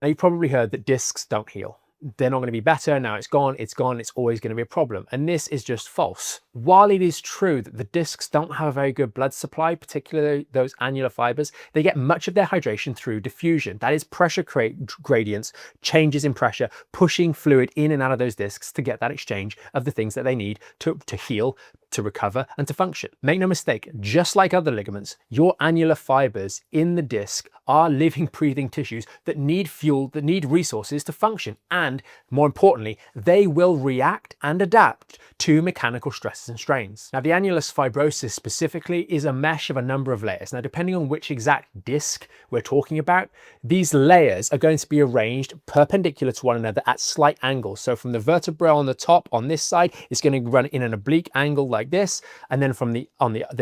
Now, you've probably heard that discs don't heal. They're not going to be better. Now it's gone, it's always going to be a problem. And this is just false. While it is true that the discs don't have a very good blood supply, particularly those annular fibers, they get much of their hydration through diffusion. That is pressure gradients, changes in pressure, pushing fluid in and out of those discs to get that exchange of the things that they need to heal, to recover, and to function. Make no mistake, just like other ligaments, your annular fibers in the disc are living, breathing tissues that need fuel, that need resources to function. And more importantly, they will react and adapt to mechanical stresses and strains. Now, the annulus fibrosus specifically is a mesh of a number of layers. Now, depending on which exact disc we're talking about, these layers are going to be arranged perpendicular to one another at slight angles. So from the vertebra on the top on this side, it's going to run in an oblique angle like this, and then from the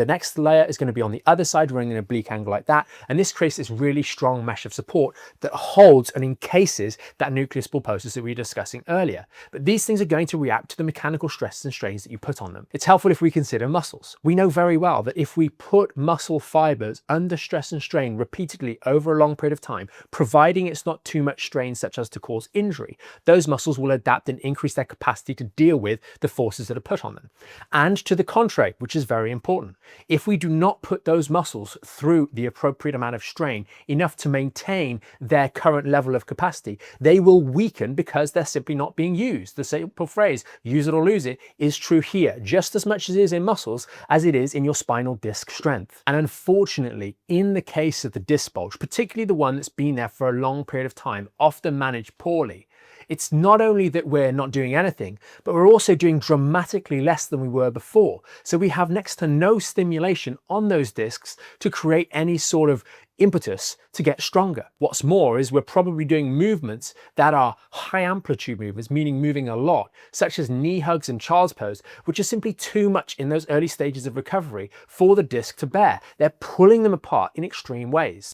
next layer is going to be on the other side running an oblique angle like that, and this creates this really strong mesh of support that holds and encases that nucleus pulposus that we were discussing earlier. But these things are going to react to the mechanical stresses and strains that you put on them. It's helpful if we consider muscles. We know very well that if we put muscle fibers under stress and strain repeatedly over a long period of time, providing it's not too much strain such as to cause injury, those muscles will adapt and increase their capacity to deal with the forces that are put on them. And to the contrary, which is very important, if we do not put those muscles through the appropriate amount of strain, enough to maintain their current level of capacity, they will weaken because they're simply not being used. The simple phrase, use it or lose it, is true here just as much as it is in muscles as it is in your spinal disc strength. And unfortunately, in the case of the disc bulge, particularly the one that's been there for a long period of time, often managed poorly, it's not only that we're not doing anything, but we're also doing dramatically less than we were before. So we have next to no stimulation on those discs to create any sort of impetus to get stronger. What's more is we're probably doing movements that are high amplitude movements, meaning moving a lot, such as knee hugs and child's pose, which are simply too much in those early stages of recovery for the disc to bear. They're pulling them apart in extreme ways.